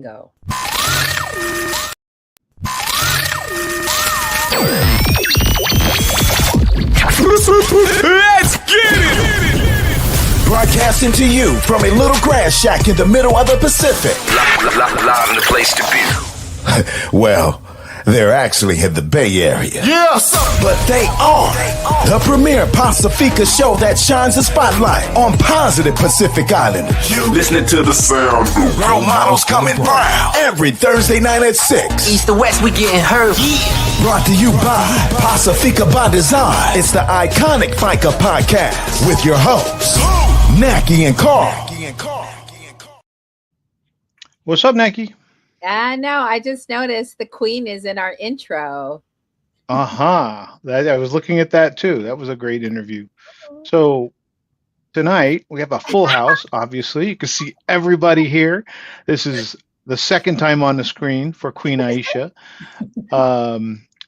bingo. Let's get it! Broadcasting to you from a little grass shack in the middle of the Pacific. Live in the place to be. Well, they're actually in the Bay Area. Yeah! But they are the premier Pasifika show that shines a spotlight on positive Pacific Islanders. You listening to the sound. Role models coming brown every Thursday night at 6. East to west, we getting hurt. Brought to you by Pasifika by Design. It's the iconic FICA podcast with your hosts, Naki and Carl. What's up, Naki? No, I just noticed the Queen is in our intro. I was looking at that too. That was a great interview. So tonight we have a full house. Obviously, you can see everybody here. This is the second time on the screen for Queen Iesha.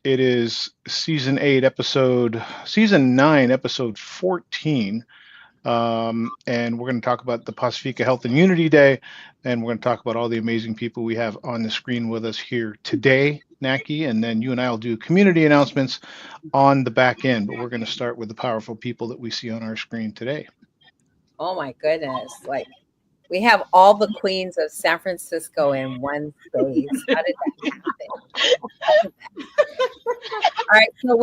It is season 9, episode 14. And we're going to talk about the Pasifika Health and Unity Day, and we're going to talk about all the amazing people we have on the screen with us here today, Naki, and then you and I will do community announcements on the back end, but we're going to start with the powerful people that we see on our screen today. Oh my goodness. Like, we have all the queens of San Francisco in one space. How did that happen? All right, so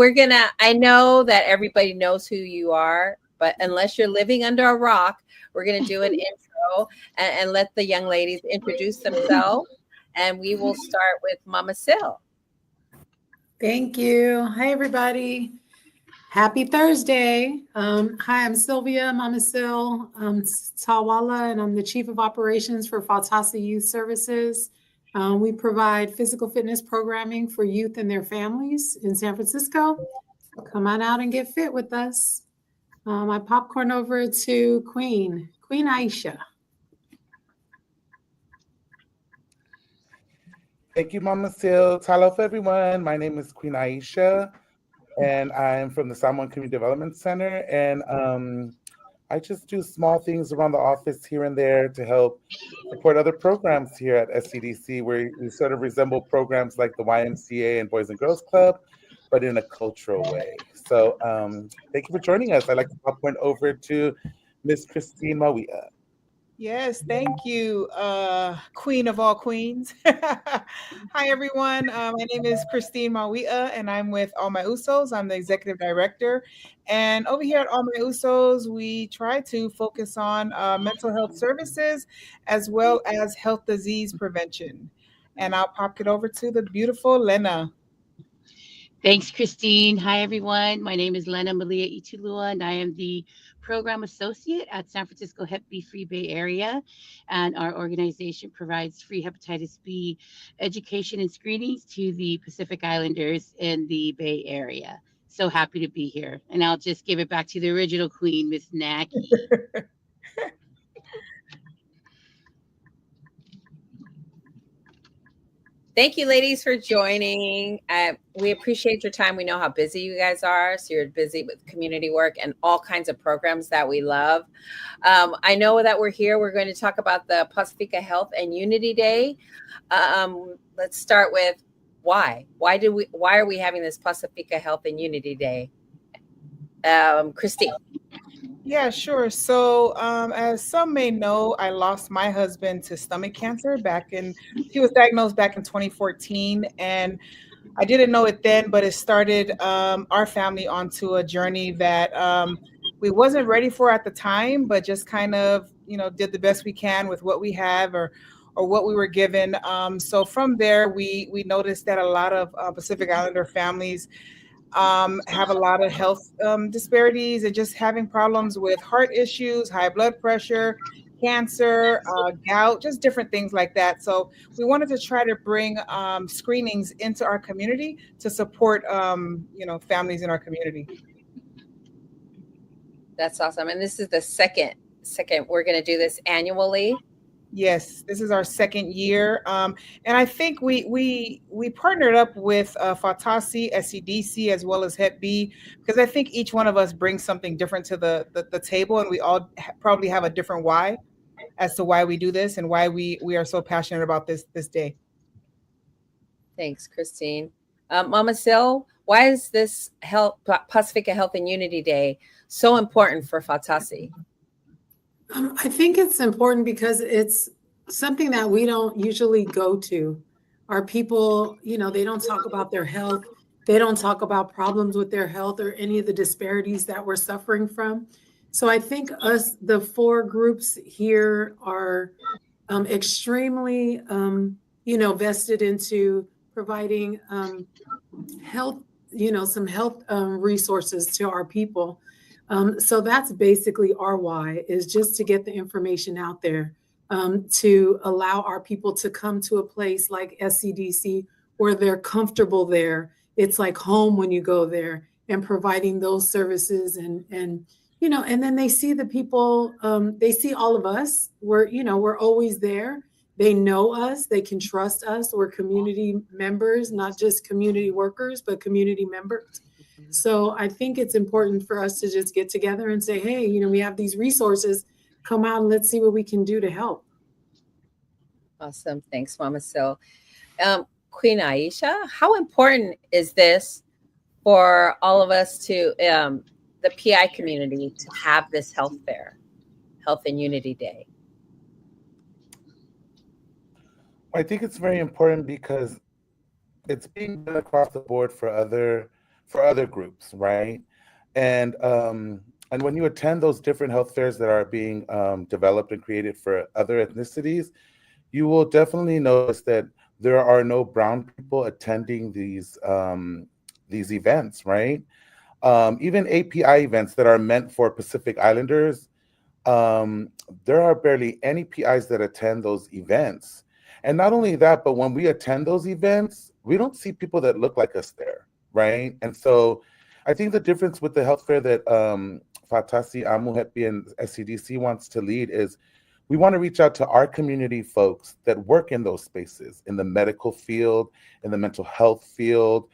I know that everybody knows who you are, but unless you're living under a rock, we're going to do an intro and let the young ladies introduce themselves. And we will start with Mama Sil. Thank you. Hi, everybody. Happy Thursday. Hi, I'm Sylvia, Mama Sil. I'm Tauala, and I'm the Chief of Operations for Fautasi Youth Services. We provide physical fitness programming for youth and their families in San Francisco. Come on out and get fit with us. I popcorn over to Queen Iesha. Thank you, Mama Sil. Hello, everyone. My name is Queen Iesha, and I'm from the San Juan Community Development Center. And I just do small things around the office here and there to help support other programs here at SCDC, where we sort of resemble programs like the YMCA and Boys and Girls Club, but in a cultural way. So thank you for joining us. I'd like to popcorn over to Miss Christine Mauia. Yes, thank you, Queen of all queens. Hi, everyone. My name is Christine Mauia, and I'm with All My Usos. I'm the executive director. And over here at All My Usos, we try to focus on mental health services as well as health disease prevention. And I'll pop it over to the beautiful Lenna. Thanks, Christine. Hi, everyone. My name is Lenna Malietulua, and I am the Program Associate at San Francisco Hep B Free Bay Area. And our organization provides free hepatitis B education and screenings to the Pacific Islanders in the Bay Area. So happy to be here. And I'll just give it back to the original queen, Miss Naki. Thank you, ladies, for joining. We appreciate your time. We know how busy you guys are. So you're busy with community work and all kinds of programs that we love. I know that we're here. We're going to talk about the Pasifika Health and Unity Day. Let's start with why. Why are we having this Pasifika Health and Unity Day? Christine. Yeah, sure. So as some may know, I lost my husband to stomach cancer he was diagnosed back in 2014. And I didn't know it then, but it started our family onto a journey that we wasn't ready for at the time, but just kind of, did the best we can with what we have or what we were given. So from there, we noticed that a lot of Pacific Islander families have a lot of health disparities and just having problems with heart issues, high blood pressure, cancer, gout, just different things like that. So we wanted to try to bring screenings into our community to support, families in our community. That's awesome. And this is the second, we're going to do this annually. Yes, this is our second year. And I think we partnered up with Fautasi, SCDC, as well as Hep B, because I think each one of us brings something different to the table, and we all probably have a different why. as to why we do this and why we are so passionate about this day. Thanks, Christine. Mama Sil, why is this Pasifika Health and Unity Day so important for Fatasi? I think it's important because it's something that we don't usually go to. Our people, they don't talk about their health. They don't talk about problems with their health or any of the disparities that we're suffering from. So I think us, the four groups here, are extremely, vested into providing health, some health resources to our people. So that's basically our why, is just to get the information out there, to allow our people to come to a place like SCDC where they're comfortable there. It's like home when you go there, and providing those services and then they see the people, they see all of us. We're always there. They know us, they can trust us. We're community members, not just community workers, but community members. So I think it's important for us to just get together and say, hey, we have these resources, come out and let's see what we can do to help. Awesome. Thanks, Mama Sil. Queen Iesha, how important is this for all of us to, the PI community, to have this health fair, Health and Unity Day? I think it's very important because it's being done across the board for other groups, right? And when you attend those different health fairs that are being developed and created for other ethnicities, you will definitely notice that there are no brown people attending these events, right? Even API events that are meant for Pacific Islanders, there are barely any PIs that attend those events. And not only that, but when we attend those events, we don't see people that look like us there, right? And so I think the difference with the health fair that Fatasi, Amu Hepi, and SCDC wants to lead is we want to reach out to our community folks that work in those spaces, in the medical field, in the mental health field,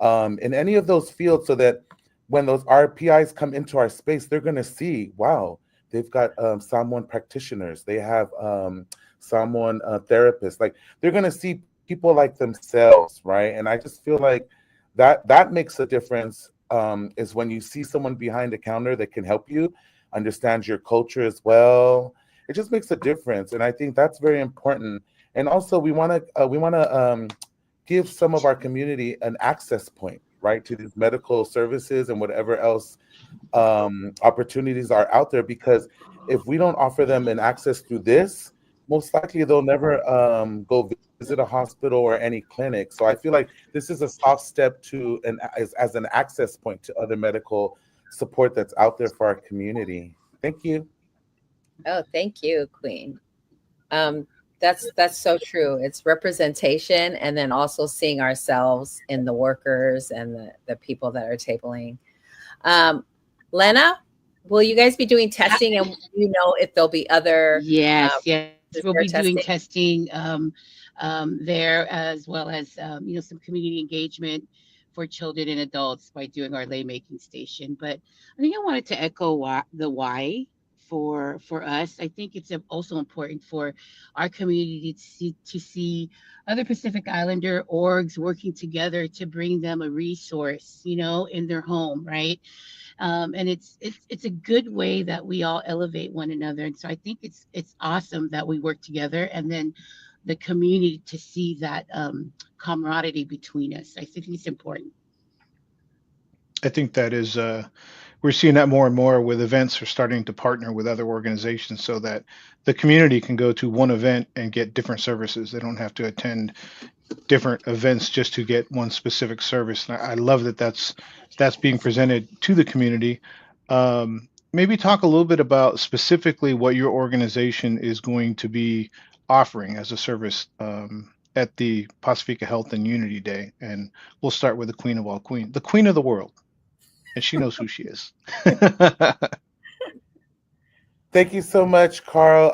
in any of those fields, so that when those RPIs come into our space, they're going to see, wow, they've got someone practitioners, they have someone therapist, like they're going to see people like themselves, right? And I just feel like that makes a difference, is when you see someone behind the counter that can help you, understand your culture as well. It just makes a difference, and I think that's very important. And also, we want to give some of our community an access point, right, to these medical services and whatever else opportunities are out there. Because if we don't offer them an access through this, most likely they'll never go visit a hospital or any clinic. So I feel like this is a soft step to as an access point to other medical support that's out there for our community. Thank you. Oh, thank you, Queen. That's so true. It's representation, and then also seeing ourselves in the workers and the people that are tabling. Lenna, will you guys be doing testing, and if there'll be other? Yes, we'll be doing testing there, as well as some community engagement for children and adults by doing our lay making station. But I think I wanted to echo the why for us. I think it's also important for our community to see other Pacific Islander orgs working together to bring them a resource, in their home, right? And it's a good way that we all elevate one another. And so I think it's awesome that we work together, and then the community to see that camaraderie between us. I think it's important. I think that is, we're seeing that more and more with events are starting to partner with other organizations so that the community can go to one event and get different services. They don't have to attend different events just to get one specific service. And I love that that's being presented to the community. Maybe talk a little bit about specifically what your organization is going to be offering as a service at the Pasifika Health and Unity Day. And we'll start with the queen of all queens, the queen of the world. And she knows who she is. Thank you so much, Carl.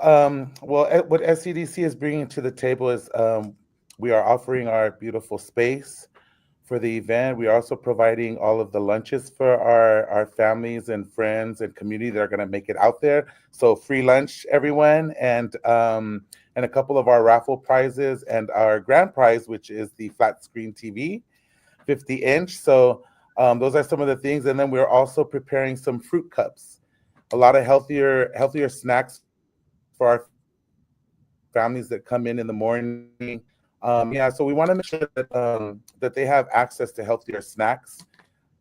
Well, what SCDC is bringing to the table is we are offering our beautiful space for the event. We are also providing all of the lunches for our families and friends and community that are going to make it out there. So free lunch, everyone, and a couple of our raffle prizes and our grand prize, which is the flat screen TV, 50-inch. So those are some of the things. And then we're also preparing some fruit cups, a lot of healthier snacks for our families that come in the morning. So we want to make sure that they have access to healthier snacks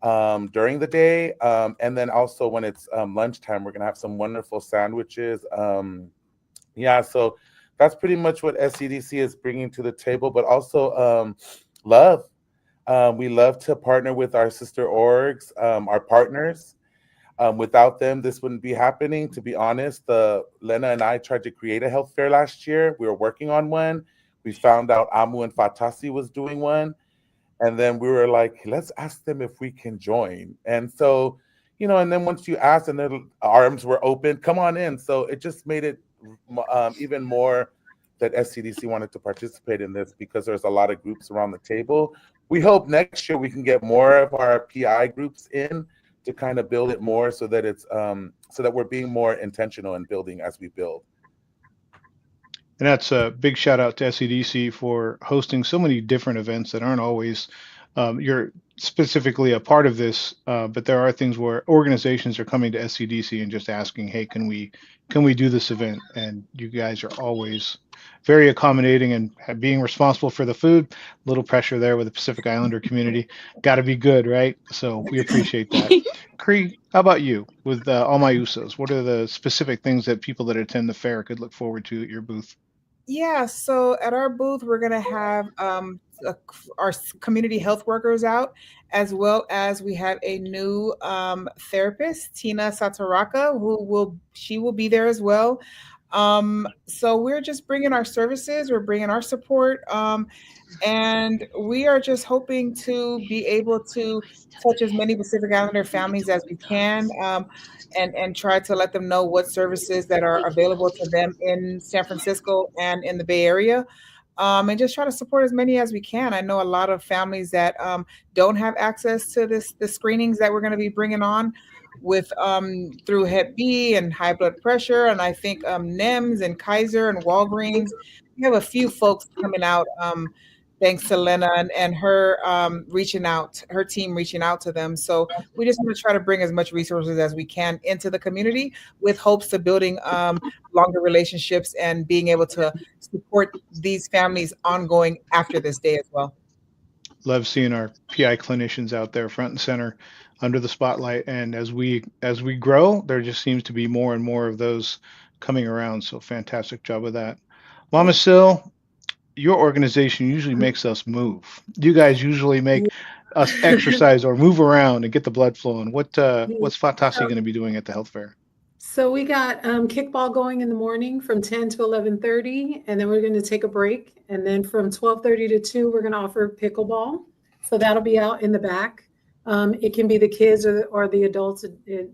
during the day. And then also when it's lunchtime, we're going to have some wonderful sandwiches. So that's pretty much what SCDC is bringing to the table, but also love. We love to partner with our sister orgs, our partners. Without them, this wouldn't be happening. To be honest, Lenna and I tried to create a health fair last year. We were working on one. We found out Amu and Fatasi was doing one. And then we were like, let's ask them if we can join. And so, and then once you asked and their arms were open, come on in. So it just made it even more that SCDC wanted to participate in this because there's a lot of groups around the table. We hope next year we can get more of our PI groups in to kind of build it more so that it's so that we're being more intentional in building as we build. And that's a big shout out to SCDC for hosting so many different events that aren't always you're specifically a part of this, but there are things where organizations are coming to SCDC and just asking, hey, can we do this event? And you guys are always very accommodating and being responsible for the food. A little pressure there with the Pacific Islander community. Got to be good, right? So we appreciate that. Cree, how about you with all my USOs? What are the specific things that people that attend the fair could look forward to at your booth? Yeah, so at our booth, we're going to have our community health workers out, as well as we have a new therapist, Tina Sataraka, she will be there as well. So we're just bringing our services, we're bringing our support, and we are just hoping to be able to touch as many Pacific Islander families as we can, and try to let them know what services that are available to them in San Francisco and in the Bay Area. And just try to support as many as we can. I know a lot of families that don't have access to the screenings that we're going to be bringing on with through Hep B and high blood pressure, and I think NIMS and Kaiser and Walgreens. We have a few folks coming out, thanks to Lenna and her her team reaching out to them. So we just want to try to bring as much resources as we can into the community with hopes to building longer relationships and being able to support these families ongoing after this day as well. Love seeing our PI clinicians out there front and center under the spotlight. And as we grow, there just seems to be more and more of those coming around. So fantastic job with that. Mama Sil, your organization usually makes us move. You guys usually make us exercise or move around and get the blood flowing. What's Fatasi going to be doing at the health fair? So we got kickball going in the morning from 10 to 11:30, and then we're going to take a break. And then from 12:30 to 2, we're going to offer pickleball. So that'll be out in the back. It can be the kids or the adults.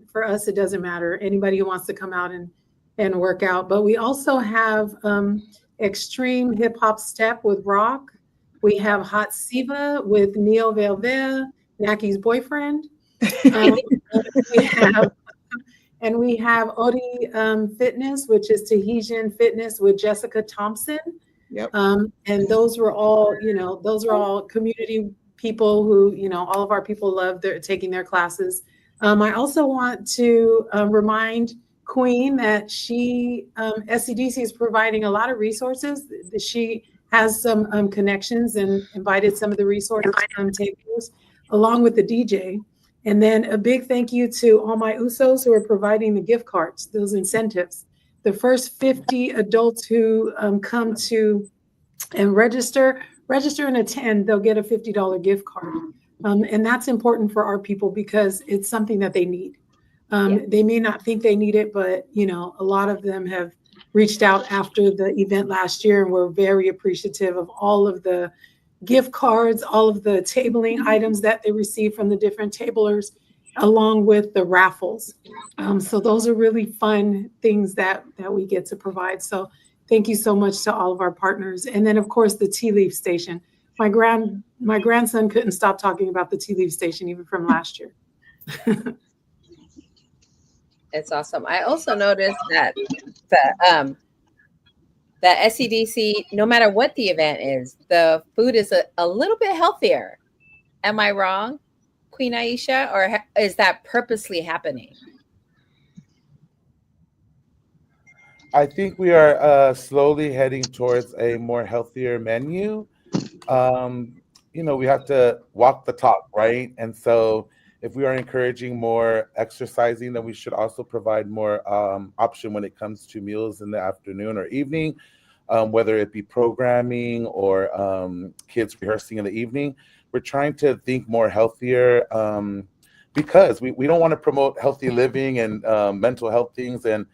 For us, it doesn't matter. Anybody who wants to come out and work out. But we also have extreme hip hop step with rock. We have hot Siva with Neo Velve, Naki's boyfriend. We have Odi Fitness, which is Tahitian fitness with Jessica Thompson. Yep. And those are all community people who, all of our people love taking their classes. I also want to remind Queen that SCDC is providing a lot of resources. She has some connections and invited some of the resource takers along with the DJ. And then a big thank you to all my USOs who are providing the gift cards, those incentives. The first 50 adults who come to and register and attend, they'll get a $50 gift card. And that's important for our people because it's something that they need. They may not think they need it, but a lot of them have reached out after the event last year, and we're very appreciative of all of the gift cards, all of the tabling items that they receive from the different tablers, along with the raffles. So those are really fun things that we get to provide. So thank you so much to all of our partners. And then, of course, the Tea Leaf Station. my grandson couldn't stop talking about the tea leaf station even from last year. It's awesome. I also noticed that the SCDC, no matter what the event is, the food is a little bit healthier. Am I wrong, Queen Iesha, or is that purposely happening? I think we are slowly heading towards a more healthier menu. We have to walk the talk, right? And so if we are encouraging more exercising, then we should also provide more option when it comes to meals in the afternoon or evening, whether it be programming or kids rehearsing in the evening. We're trying to think more healthier because we don't want to promote healthy living and mental health things, and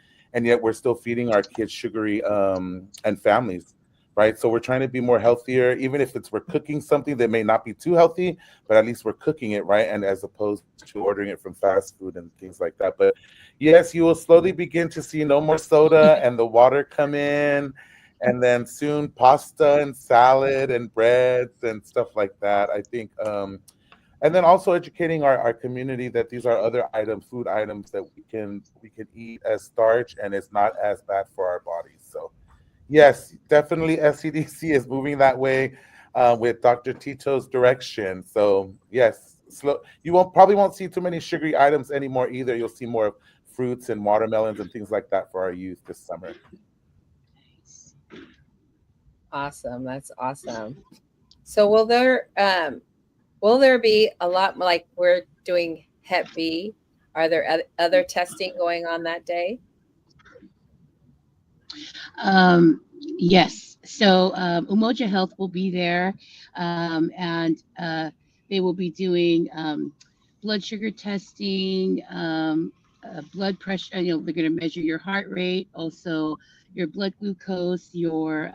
yet we're still feeding our kids sugary and families. Right. So we're trying to be more healthier, even if we're cooking something that may not be too healthy, but at least we're cooking it right. And as opposed to ordering it from fast food and things like that. But yes, you will slowly begin to see no more soda and the water come in. And then soon pasta and salad and breads and stuff like that. I think and then also educating our community that these are other food items that we can eat as starch, and it's not as bad for our bodies. So yes, definitely SCDC is moving that way with Dr. Tito's direction. So yes, you probably won't see too many sugary items anymore either. You'll see more fruits and watermelons and things like that for our youth this summer. Awesome. That's awesome. So will there be a lot, like we're doing Hep B? Are there other testing going on that day? Yes. So Umoja Health will be there, and they will be doing blood sugar testing, blood pressure. They're going to measure your heart rate, also your blood glucose, your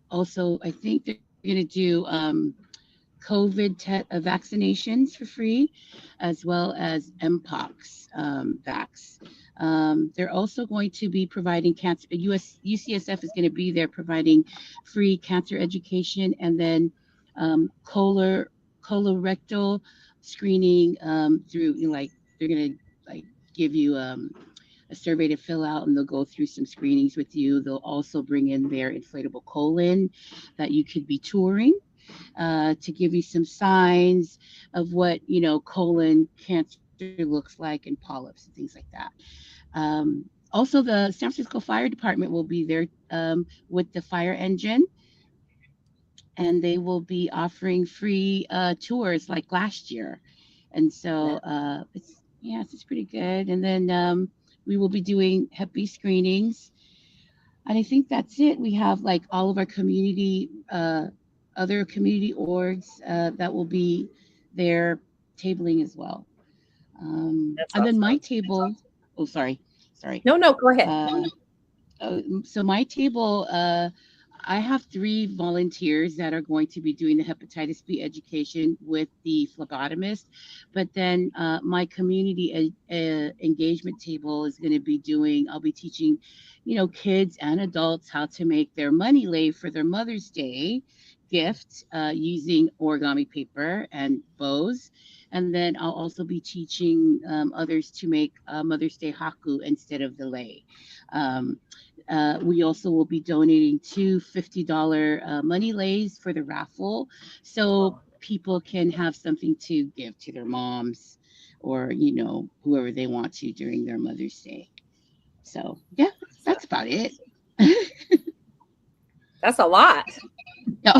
also I think they're going to do COVID vaccinations for free, as well as Mpox vax. They're also going to be providing cancer. UCSF is going to be there providing free cancer education, and then colorectal screening through they're going to give you a survey to fill out, and they'll go through some screenings with you. They'll also bring in their inflatable colon that you could be touring to give you some signs of what colon cancer looks like, and polyps and things like that. Also, the San Francisco Fire Department will be there with the fire engine, and they will be offering free tours like last year. And so it's pretty good. And then we will be doing Hep B screenings. And I think that's it. We have all of our community, other community orgs that will be there tabling as well. And then my table, sorry. No, go ahead. So my table, I have 3 volunteers that are going to be doing the hepatitis B education with the phlebotomist, but then my community engagement table is going to be I'll be teaching, kids and adults how to make their money lei for their Mother's Day gift using origami paper and bows. And then I'll also be teaching others to make Mother's Day haku instead of the lei. We also will be donating 2 $50 money leis for the raffle, so people can have something to give to their moms or whoever they want to during their Mother's Day. So yeah, that's about it. That's a lot. No.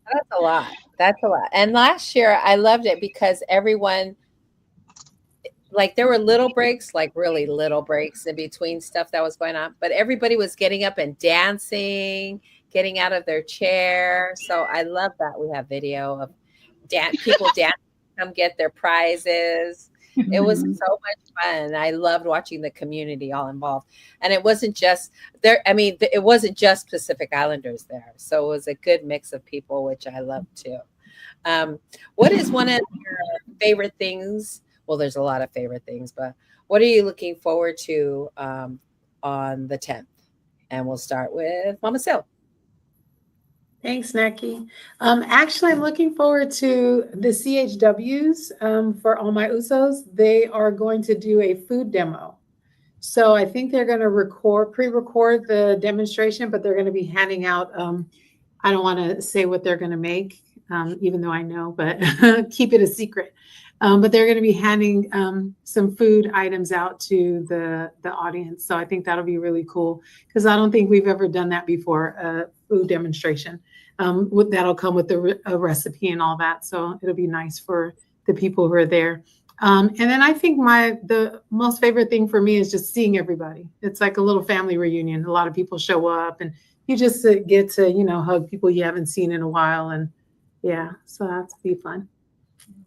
That's a lot. And last year I loved it because everyone, there were little breaks, really little breaks in between stuff that was going on, but everybody was getting up and dancing, getting out of their chair. So I love that we have video of people dancing, come get their prizes. It was so much fun. I loved watching the community all involved. And it wasn't just there. I mean, it wasn't just Pacific Islanders there. So it was a good mix of people, which I loved too. What is one of your favorite things? Well, there's a lot of favorite things, but what are you looking forward to on the 10th? And we'll start with Mama Sil. Thanks, Neki. Actually, I'm looking forward to the CHWs for all my USOs. They are going to do a food demo. So I think they're going to pre-record the demonstration, but they're going to be handing out, I don't want to say what they're going to make, even though I know, but keep it a secret. But they're going to be handing some food items out to the audience. So I think that'll be really cool because I don't think we've ever done that before, a food demonstration. That'll come with a recipe and all that. So it'll be nice for the people who are there. And then I think the most favorite thing for me is just seeing everybody. It's like a little family reunion. A lot of people show up and you just get to, hug people you haven't seen in a while. And yeah, so that's be fun.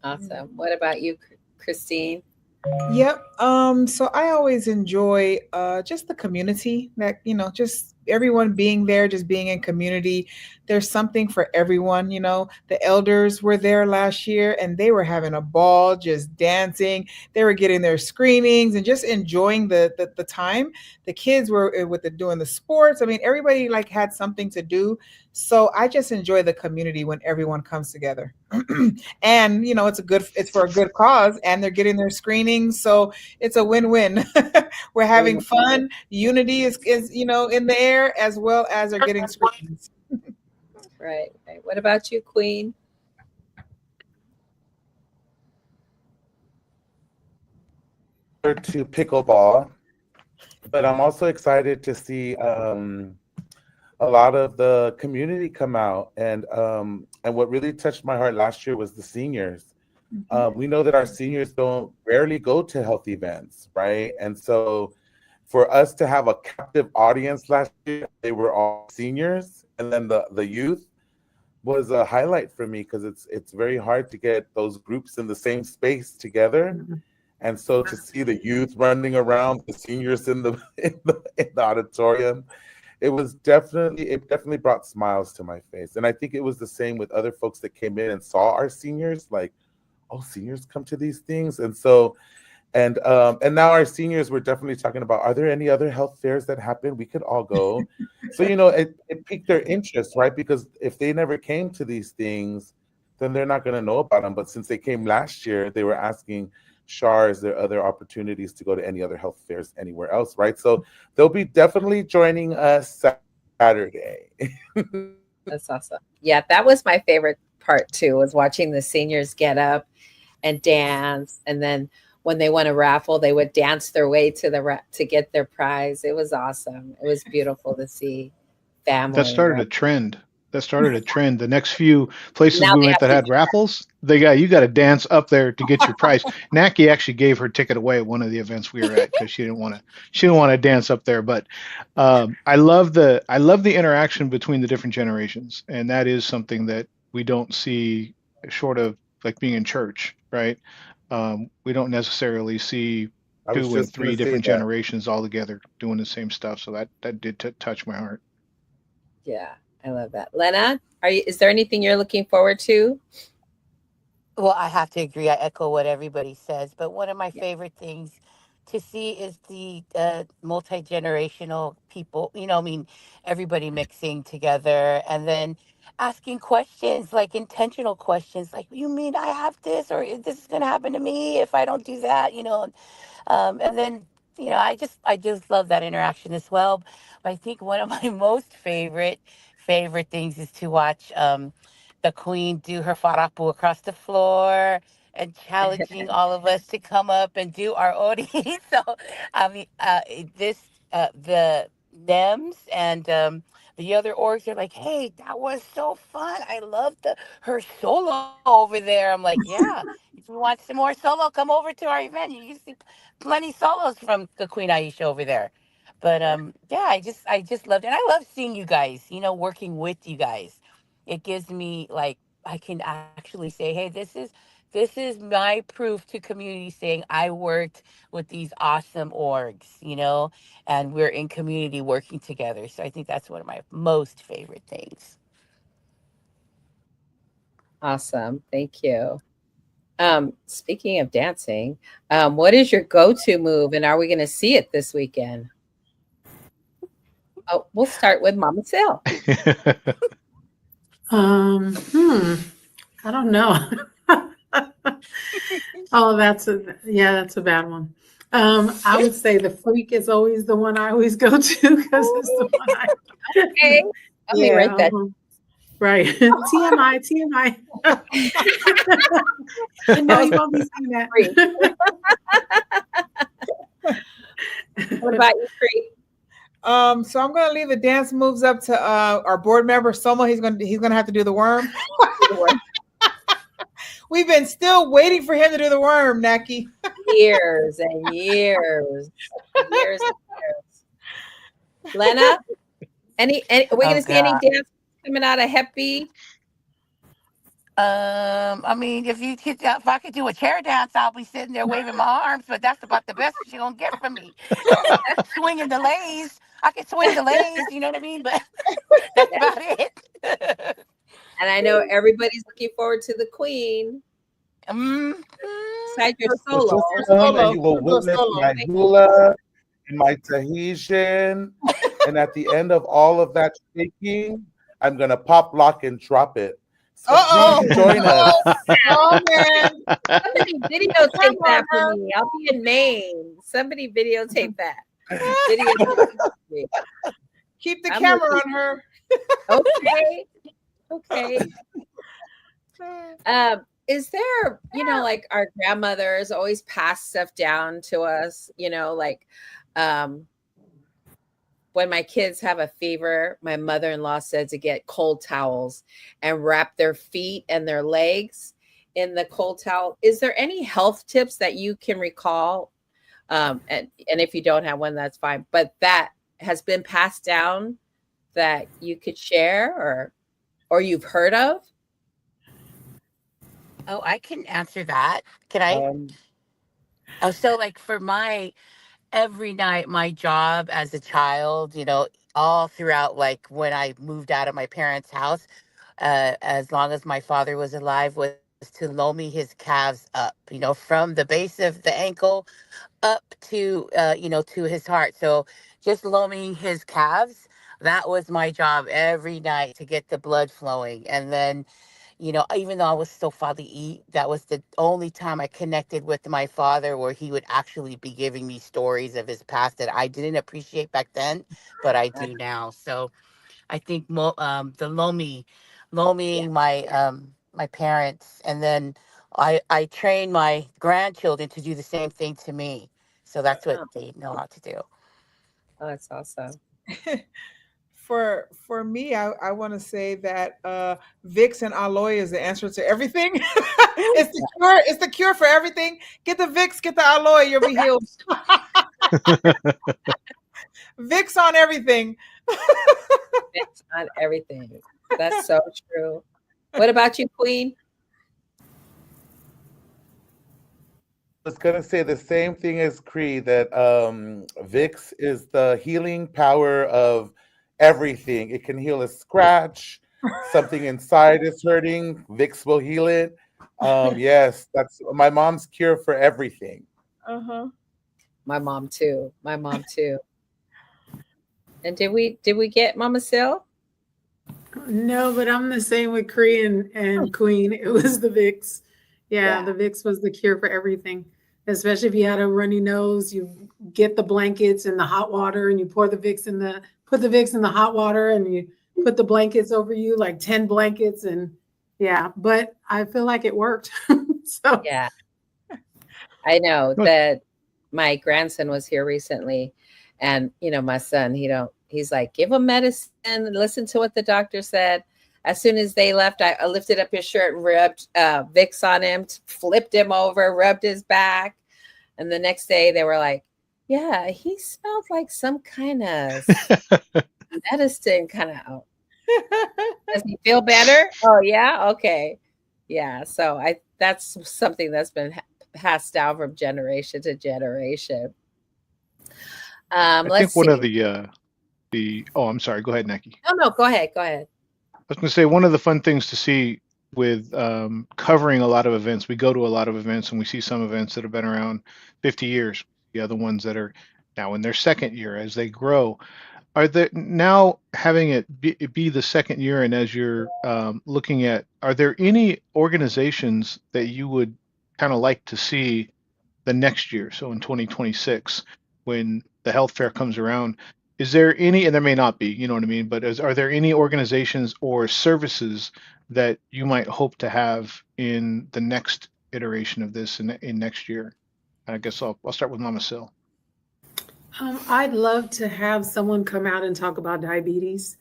Awesome. What about you, Christine? Yep. So I always enjoy just the community that, just everyone being there, just being in community. There's something for everyone, The elders were there last year and they were having a ball, just dancing. They were getting their screenings and just enjoying the time. The kids were doing the sports. I mean, everybody had something to do. So I just enjoy the community when everyone comes together. And it's for a good cause and they're getting their screenings. So it's a win-win. We're having fun. Unity is in the air as well as they're getting screenings. Right. What about you, Queen? To pickleball, but I'm also excited to see a lot of the community come out, and what really touched my heart last year was the seniors. We know that our seniors don't rarely go to health events, right? And so for us to have a captive audience last year, they were all seniors, and then the youth was a highlight for me because it's very hard to get those groups in the same space together. And so to see the youth running around, the seniors in the auditorium, it definitely brought smiles to my face. And I think it was the same with other folks that came in and saw our seniors, like, oh, seniors come to these things. And so, and now our seniors were definitely talking about, are there any other health fairs that happen? We could all go. So, it piqued their interest, right? Because if they never came to these things, then they're not going to know about them. But since they came last year, they were asking, Shar, is there other opportunities to go to any other health fairs anywhere else, right? So they'll be definitely joining us Saturday. That's awesome. Yeah, that was my favorite part too, was watching the seniors get up and dance. And then when they won a raffle, they would dance their way to get their prize. It was awesome. It was beautiful to see family. That started a trend. The next few places Now we they went have that to had do raffles, you got to dance up there to get your prize. Naki actually gave her ticket away at one of the events we were at because she didn't want to dance up there. But I love the interaction between the different generations, and that is something that we don't see short of like being in church, right? We don't necessarily see two and three different generations all together doing the same stuff. So that did touch my heart. Yeah, I love that. Lenna, is there anything you're looking forward to? Well, I have to agree. I echo what everybody says. But one of my favorite things to see is the multi-generational people, everybody mixing together and then asking questions, like intentional questions, like, you mean I have this, or is this going to happen to me if I don't do that, and then, I just love that interaction as well. But I think one of my most favorite things is to watch the queen do her farapu across the floor and challenging all of us to come up and do our ori. So, I mean, the NEMs and the other orgs are like, hey, that was so fun. I love her solo over there. I'm like, yeah, if you want some more solo, come over to our event. You can see plenty solos from the Queen Iesha over there. But yeah, I just loved it. And I love seeing you guys, working with you guys. It gives me like I can actually say, hey, this is my proof to community saying I worked with these awesome orgs, and we're in community working together. So I think that's one of my most favorite things. Awesome. Thank you. Speaking of dancing, what is your go-to move, and are we going to see it this weekend? Oh, we'll start with Mama Sil. I don't know. Oh, that's a bad one. I would say the freak is always the one I always go to because it's the one I. Okay. Let me write that. Right. TMI, TMI. No, you won't be saying that. What about you, Cree? So I'm gonna leave the dance moves up to our board member Soma. He's gonna have to do the worm. We've been still waiting for him to do the worm, Naki. Years and years. Years and years. Lenna? We're gonna see any dance coming out of Hep B? I mean, if I could do a chair dance, I'll be sitting there waving my arms, but that's about the best you're gonna get from me. Swinging the legs. I can swing the legs, you know what I mean? But that's about it. And I know everybody's looking forward to the Queen. Besides your solo. And you will witness my hula and my Tahitian. And at the end of all of that shaking, I'm gonna pop, lock, and drop it. So please join us. Oh man! Somebody videotape that for me. I'll be in Maine. Somebody videotape that. Keep the camera on her. Okay. Okay. Is there, like our grandmothers always pass stuff down to us, like when my kids have a fever, my mother-in-law said to get cold towels and wrap their feet and their legs in the cold towel. Is there any health tips that you can recall? And if you don't have one, that's fine. But that has been passed down that you could share or you've heard of? Oh, I can answer that. Can I? So like for every night, my job as a child, all throughout, like when I moved out of my parents' house, as long as my father was alive, was to low me his calves up, from the base of the ankle up to, to his heart. So just loaming his calves, that was my job every night to get the blood flowing. And then, even though I was so fatherly, that was the only time I connected with my father where he would actually be giving me stories of his past that I didn't appreciate back then, but I do now. So I think the loaming my parents, and then I train my grandchildren to do the same thing to me. So that's what they know how to do. Oh, that's awesome. For me, I want to say that Vicks and aloe is the answer to everything. It's the cure. It's the cure for everything. Get the Vicks, get the aloe, you'll be healed. Vicks on everything. Vicks on everything. That's so true. What about you, Queen? I was gonna say the same thing as Cree, that Vicks is the healing power of everything. It can heal a scratch, something inside is hurting, Vicks will heal it. Yes, that's my mom's cure for everything. My mom too. And did we get Mama Sil? No, but I'm the same with Cree and Queen. It was the Vicks. Yeah, the Vicks was the cure for everything. Especially if you had a runny nose, you get the blankets and the hot water, and you put the Vicks in the hot water, and you put the blankets over you, like 10 blankets, and but I feel like it worked. So yeah, I know that my grandson was here recently, and my son, he's like, give him medicine and listen to what the doctor said. As soon as they left, I lifted up his shirt and rubbed Vicks on him, flipped him over, rubbed his back. And the next day they were like, yeah, he smelled like some kind of medicine kind of. Does he feel better? Oh, yeah. Okay. Yeah. So that's something that's been passed down from generation to generation. I think one of I'm sorry. Go ahead, Naki. No, go ahead. I was going to say, one of the fun things to see with covering a lot of events, we go to a lot of events and we see some events that have been around 50 years, the other ones that are now in their second year as they grow. Are there now having it be the second year, and as you're looking at, are there any organizations that you would kind of like to see the next year? So in 2026, when the health fair comes around, is there any, and there may not be, you know what I mean, but are there any organizations or services that you might hope to have in the next iteration of this in next year? I guess I'll start with Mama Sil. I'd love to have someone come out and talk about diabetes.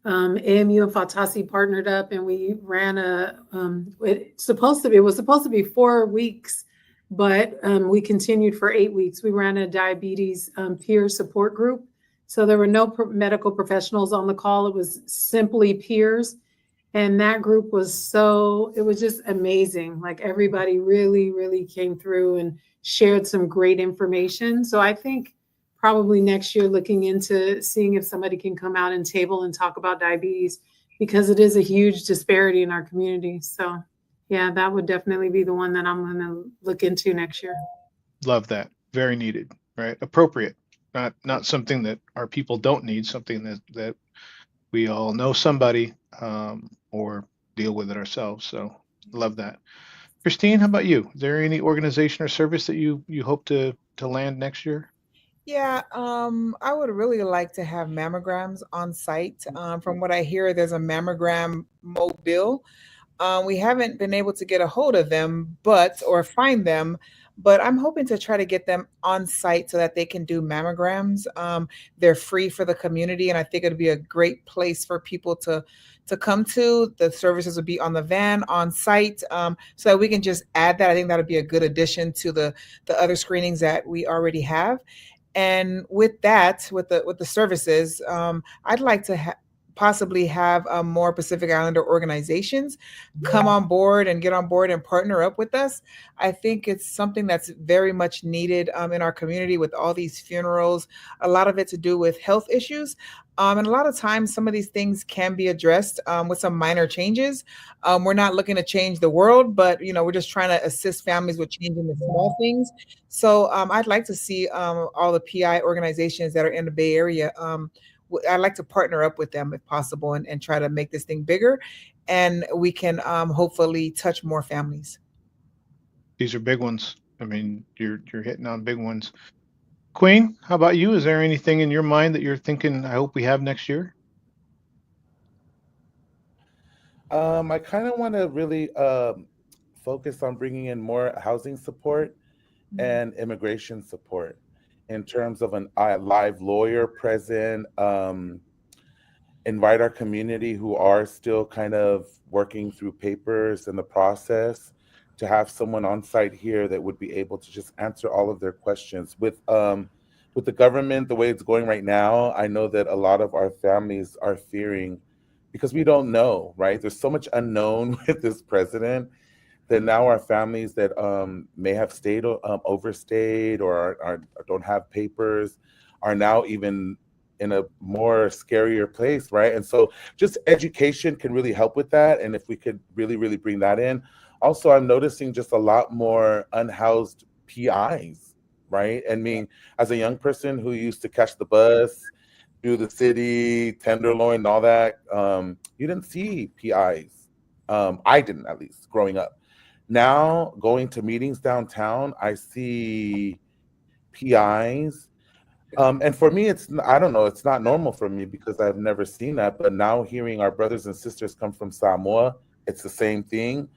AMU and Fatasi partnered up, and we ran it was supposed to be 4 weeks, but we continued for 8 weeks. We ran a diabetes peer support group. So there were no medical professionals on the call. It was simply peers. And that group it was just amazing. Like everybody really, really came through and shared some great information. So I think probably next year looking into seeing if somebody can come out and table and talk about diabetes, because it is a huge disparity in our community. So yeah, that would definitely be the one that I'm going to look into next year. Love that. Very needed, right? Appropriate. Not something that our people don't need, something that we all know somebody or deal with it ourselves. So love that. Christine, how about you? Is there any organization or service that you hope to land next year? Yeah, I would really like to have mammograms on site. From what I hear, there's a mammogram mobile. We haven't been able to get a hold of them, or find them, but I'm hoping to try to get them on site so that they can do mammograms. They're free for the community, and I think it'd be a great place for people to come to. The services would be on the van, on site, so that we can just add that. I think that would be a good addition to the other screenings that we already have. And with that, with the services, I'd like to possibly have more Pacific Islander organizations come on board and get on board and partner up with us. I think it's something that's very much needed in our community with all these funerals, a lot of it to do with health issues. And a lot of times some of these things can be addressed with some minor changes. We're not looking to change the world, but we're just trying to assist families with changing the small things. So I'd like to see all the PI organizations that are in the Bay Area. I'd like to partner up with them if possible and try to make this thing bigger, and we can hopefully touch more families. These are big ones. I mean, you're hitting on big ones. Queen, how about you? Is there anything in your mind that you're thinking, I hope we have next year? I kind of want to really focus on bringing in more housing support and immigration support in terms of a live lawyer present, invite our community who are still kind of working through papers in the process to have someone on site here that would be able to just answer all of their questions. With the government, the way it's going right now, I know that a lot of our families are fearing, because we don't know, right? There's so much unknown with this president that now our families that may have stayed overstayed or don't have papers are now even in a more scarier place, right? And so just education can really help with that. And if we could really, really bring that in. Also, I'm noticing just a lot more unhoused PIs, right? I mean, as a young person who used to catch the bus, do the city, Tenderloin, and all that, you didn't see PIs. I didn't, at least, growing up. Now, going to meetings downtown, I see PIs. And for me, I don't know, it's not normal for me because I've never seen that. But now hearing our brothers and sisters come from Samoa, it's the same thing.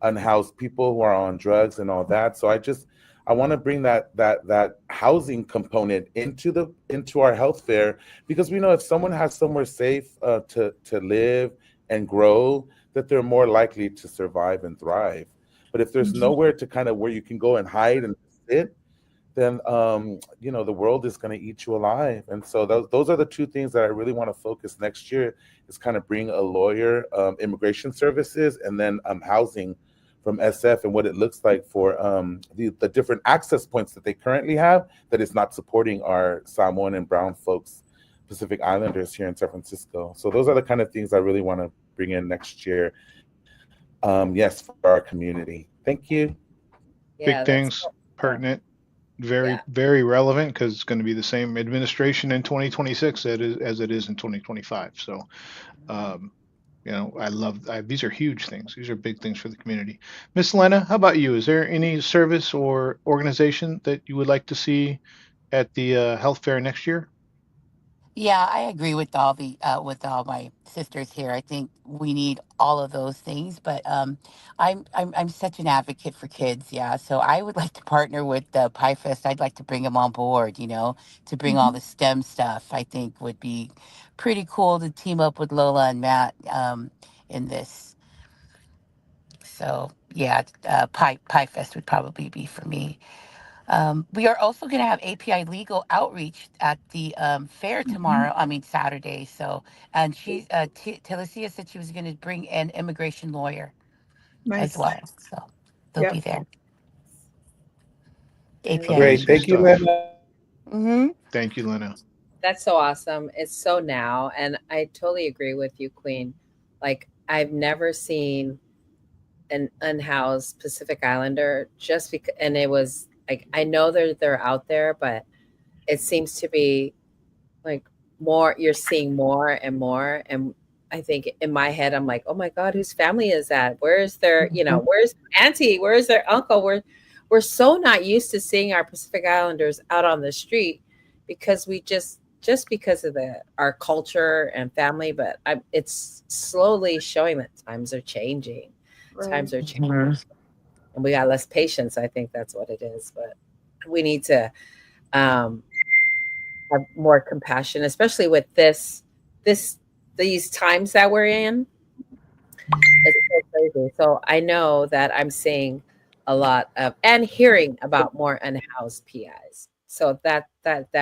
Unhoused people who are on drugs and all that. So I want to bring that housing component into our health fair, because we know if someone has somewhere safe to live and grow, that they're more likely to survive and thrive. But if there's nowhere to kind of where you can go and hide and sit, then the world is going to eat you alive. And so those are the two things that I really want to focus next year, is kind of bring a lawyer, immigration services, and then housing from SF, and what it looks like for the different access points that they currently have that is not supporting our Samoan and Brown folks, Pacific Islanders here in San Francisco. So those are the kind of things I really want to bring in next year. Yes, for our community. Thank you. Big things, pertinent. very, Yeah. very relevant because it's going to be the same administration in 2026 as it is in 2025. So, um, these are huge things. These are big things for the community. Miss Lenna, how about you? Is there any service or organization that you would like to see at the health fair next year? Yeah, I agree with all my sisters here. I think we need all of those things, but I'm such an advocate for kids. Yeah, so I would like to partner with the Pie Fest. I'd like to bring them on board. To bring all Mhm. the STEM stuff. I think would be pretty cool to team up with Lola and Matt in this. So yeah, Pie Fest would probably be for me. We are also going to have API legal outreach at the fair tomorrow. I mean Saturday. So, and Telesia said she was going to bring an immigration lawyer as Nice. well. So they'll be Yep. there. API Amazing Great. legal. Thank you, stuff. Lena. Mm-hmm. Thank you, Lena. That's so awesome. It's so now. And I totally agree with you, Queen. Like, I've never seen an unhoused Pacific Islander just because, and it was like, I know they're out there, but it seems to be like more, you're seeing more and more. And I think in my head, I'm like, oh my God, whose family is that? Where's their, Mhm. where's auntie? Where's their uncle? We're so not used to seeing our Pacific Islanders out on the street because we just because of our culture and family, but it's slowly showing that times are changing. Right. Times are changing, and we got less patience. I think that's what it is. But we need to um, have more compassion, especially with this these times that we're in. It's so crazy. So I know that I'm seeing a lot of and hearing about more unhoused PIs. So that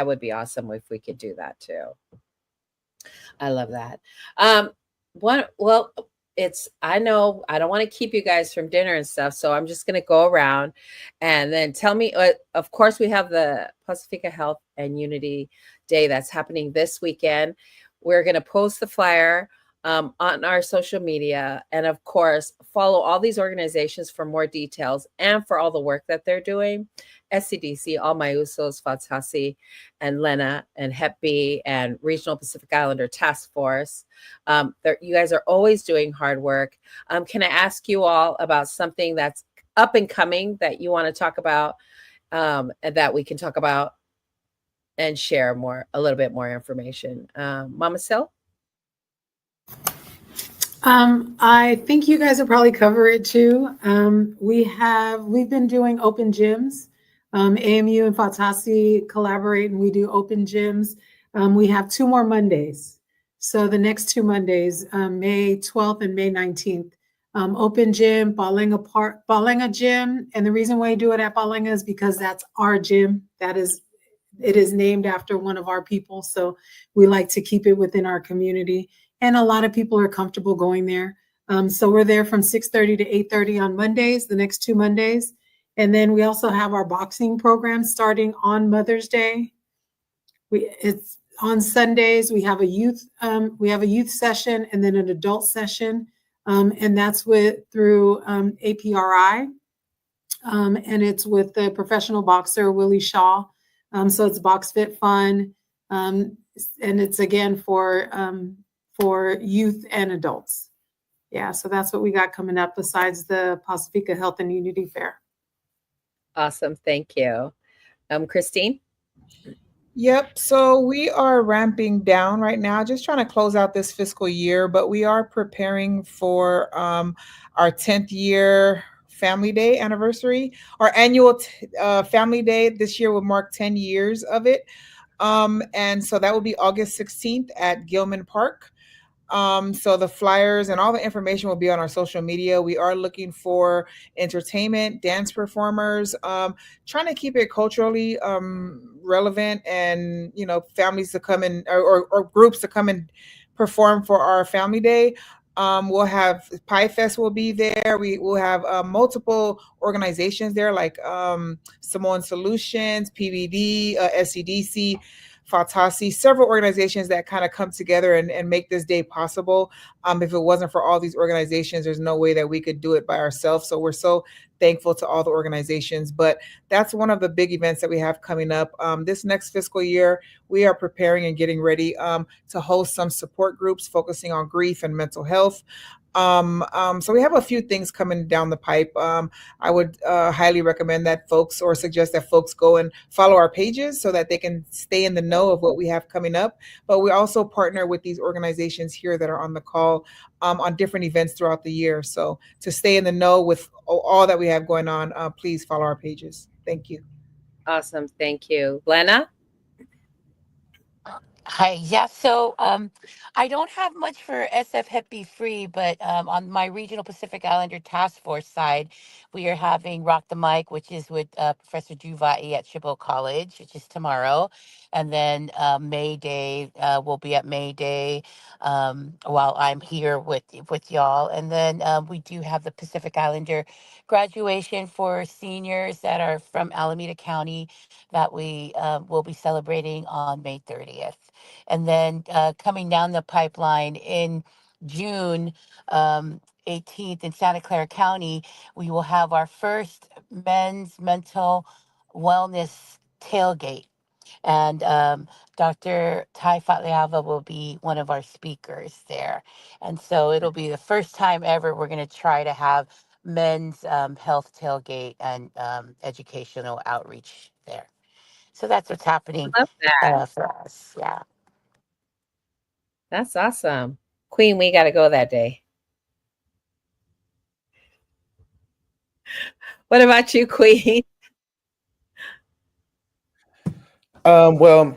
would be awesome if we could do that too. I love that. Um, well, it's I know I don't want to keep you guys from dinner and stuff, so I'm just gonna go around and then tell me. Of course, we have the Pasifika Health and Unity Day that's happening this weekend. We're gonna post the flyer on our social media, and of course, follow all these organizations for more details and for all the work that they're doing. SCDC, All My Usos, Fatasi, and Lenna and Hep B and Regional Pacific Islander Task Force. You guys are always doing hard work. Can I ask you all about something that's up and coming that you want to talk about and that we can talk about and share a little bit more information? Mama Sil? I think you guys will probably cover it too. We've been doing open gyms. AMU and Fatasi collaborate and we do open gyms. We have 2 more Mondays. So the next 2 Mondays, May 12th and May 19th. Open gym, Balenga gym. And the reason why I do it at Balenga is because that's our gym. It is named after one of our people. So we like to keep it within our community. And a lot of people are comfortable going there. So we're there from 6:30 to 8:30 on Mondays, the next 2 Mondays. And then we also have our boxing program starting on Mother's Day. It's on Sundays. We have a youth session and then an adult session, and that's through APRI, and it's with the professional boxer Willie Shaw. So it's Box Fit Fun, and it's again for youth and adults. Yeah, so that's what we got coming up besides the Pasifika Health and Unity Fair. Awesome. Thank you. Christine? Yep. So we are ramping down right now, just trying to close out this fiscal year, but we are preparing for our 10th year Family Day anniversary. Our annual Family Day this year will mark 10 years of it. And so that will be August 16th at Gilman Park. So the flyers and all the information will be on our social media. We are looking for entertainment, dance performers, trying to keep it culturally relevant, and families to come in or groups to come and perform for our Family Day. We'll have Pie Fest will be there. We will have multiple organizations there, like Samoan Solutions, PBD, SCDC, Fatasi, several organizations that kind of come together and make this day possible. If it wasn't for all these organizations, there's no way that we could do it by ourselves. So we're so thankful to all the organizations. But that's one of the big events that we have coming up. This next fiscal year, we are preparing and getting ready to host some support groups focusing on grief and mental health. So we have a few things coming down the pipe. I would highly recommend that folks, or suggest that folks, go and follow our pages so that they can stay in the know of what we have coming up. But we also partner with these organizations here that are on the call on different events throughout the year. So to stay in the know with all that we have going on, please follow our pages. Thank you. Awesome. Thank you. Lenna? Hi. Yeah. So I don't have much for SF Hep B Free, but on my regional Pacific Islander task force side, we are having Rock the Mic, which is with Professor Juvai at Chabot College, which is tomorrow. And then May Day, we'll be at May Day while I'm here with y'all. And then we do have the Pacific Islander graduation for seniors that are from Alameda County that we will be celebrating on May 30th. And then coming down the pipeline in June 18th in Santa Clara County, we will have our first men's mental wellness tailgate. And Dr. Tai Fatliava will be one of our speakers there. And so it'll be the first time ever we're going to try to have men's health tailgate and educational outreach there. So that's what's happening Love that. for us. Yeah. That's awesome. Queen, we got to go that day. What about you, Queen? Well,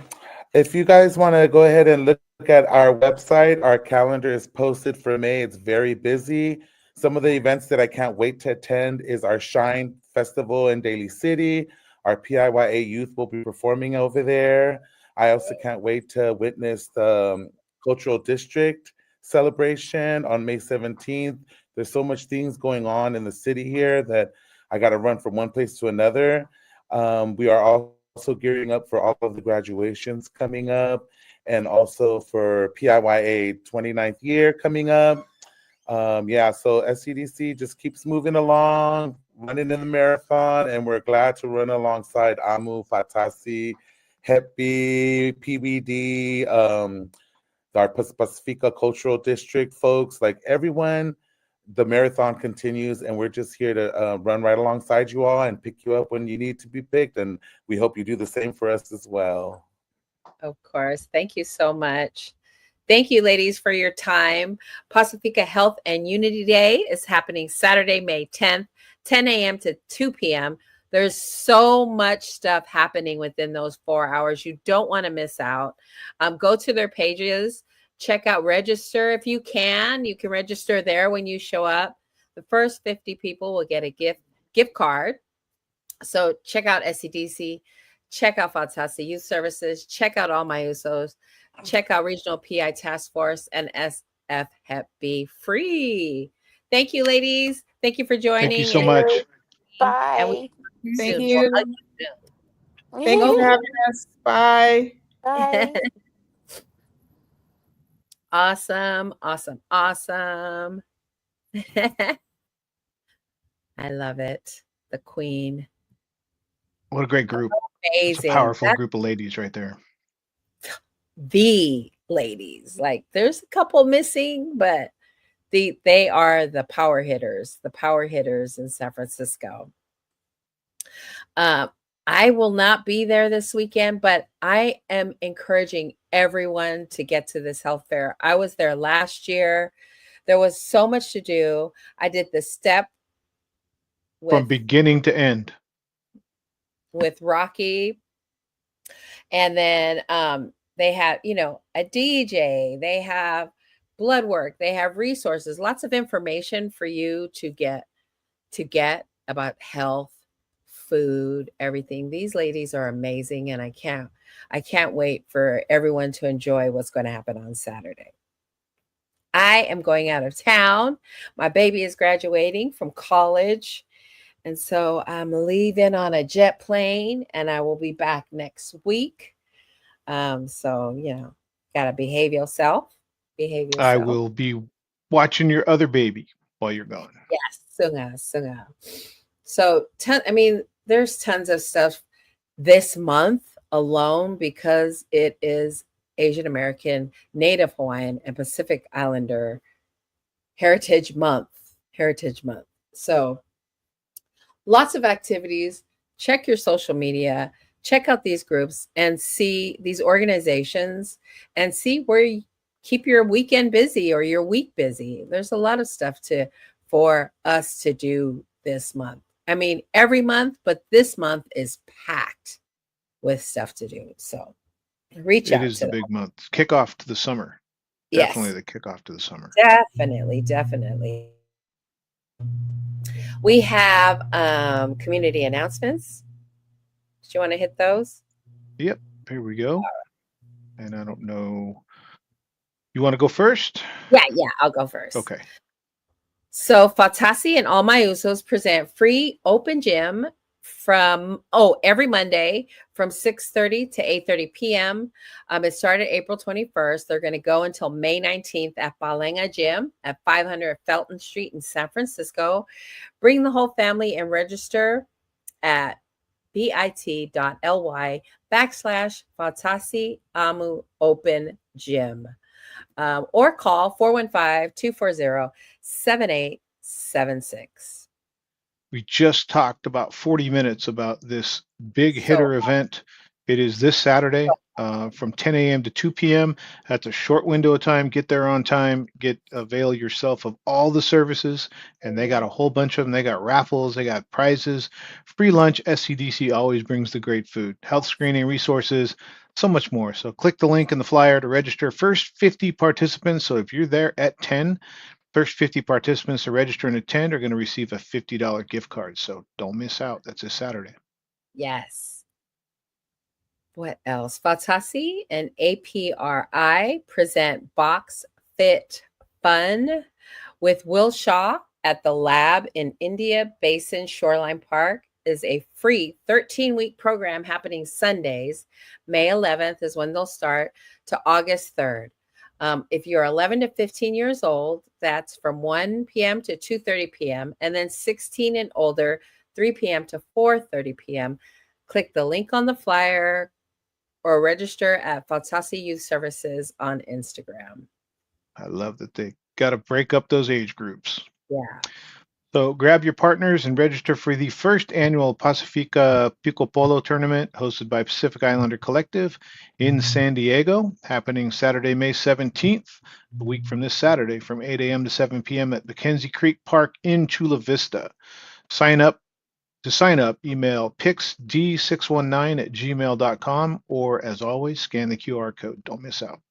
if you guys want to go ahead and look at our website, our calendar is posted for May. It's very busy. Some of the events that I can't wait to attend is our Shine Festival in Daly City. Our PIYA youth will be performing over there. I also can't wait to witness the Cultural District celebration on May 17th. There's so much things going on in the city here that I got to run from one place to another. We are also gearing up for all of the graduations coming up, and also for PIYA 29th year coming up. So SCDC just keeps moving along, running in the marathon, and we're glad to run alongside AMU, Fatasi, Hep B, PBD, our Pasifika Cultural District folks, like everyone. The marathon continues, and we're just here to run right alongside you all and pick you up when you need to be picked. And we hope you do the same for us as well. Of course. Thank you so much. Thank you, ladies, for your time. Pasifika Health and Unity Day is happening Saturday, May 10th, 10 a.m. to 2 p.m. There's so much stuff happening within those 4 hours. You don't want to miss out. Go to their pages. Check out, register if you can. You can register there when you show up. The first 50 people will get a gift card. So check out SCDC, check out Fatasi Youth Services, check out all my USOs, check out Regional PI Task Force and SF Hep B Free. Thank you, ladies. Thank you for joining. Thank you so much. Bye. Thank Soon. you. Thank you for having us. Bye. Bye. Awesome. I love it. The Queen. What a great group. Amazing. It's a powerful group of ladies right there. The ladies. Like, there's a couple missing, but they are the power hitters in San Francisco. I will not be there this weekend, but I am encouraging everyone to get to this health fair. I was there last year. There was so much to do. I did the step from beginning to end with Rocky. And then they have, a DJ, they have blood work, they have resources, lots of information for you to get about health, food, everything. These ladies are amazing, and I can't wait for everyone to enjoy what's going to happen on Saturday. I am going out of town. My baby is graduating from college, and so I'm leaving on a jet plane, and I will be back next week. So gotta behave yourself. I will be watching your other baby while you're gone. Yes, sunga. So, there's tons of stuff this month alone because it is Asian American, Native Hawaiian, and Pacific Islander Heritage Month. Heritage Month. So, lots of activities. Check your social media, check out these groups and see these organizations and see where you keep your weekend busy or your week busy. There's a lot of stuff for us to do this month. I mean, every month, but this month is packed with stuff to do. So reach It out is to the them. big month. Kickoff to the summer. Definitely Yes, the kickoff to the summer. definitely. We have community announcements. Do you want to hit those? Yep, here we go. And I don't know. You want to go first? Yeah, I'll go first. Okay. So Fatasi and all my Usos present free open gym from every Monday from 6:30 to 8:30 p.m. It started April 21st. They're going to go until May 19th at Balenga Gym at 500 Felton Street in San Francisco. Bring the whole family and register at bit.ly/Fatasi Amu Open Gym. Or call 415-240-7876. We just talked about 40 minutes about this big So hitter event. It is this Saturday from 10 a.m. to 2 p.m. That's a short window of time. Get there on time. Avail yourself of all the services. And they got a whole bunch of them. They got raffles. They got prizes. Free lunch. SCDC always brings the great food. Health screening resources. So much more. So click the link in the flyer to register. First 50 participants. So if you're there at 10, first 50 participants to register and attend are going to receive a $50 gift card. So don't miss out. That's this Saturday. yes. What else? Fatasi and APRI present Box Fit Fun with Will Shaw at the Lab in India Basin Shoreline Park. Is a free 13-week program happening Sundays. May 11th is when they'll start to August 3rd. If you're 11 to 15 years old, that's from 1 p.m. to 2:30 p.m. And then 16 and older, 3 p.m. to 4:30 p.m. Click the link on the flyer or register at Fatasi Youth Services on Instagram. I love that they got to break up those age groups. Yeah. So grab your partners and register for the first annual Pasifika Pico Polo tournament hosted by Pacific Islander Collective in San Diego, happening Saturday, May 17th, a week from this Saturday from 8 a.m. to 7 p.m. at Mackenzie Creek Park in Chula Vista. Sign up, email pixd619@gmail.com, or as always, scan the QR code. Don't miss out.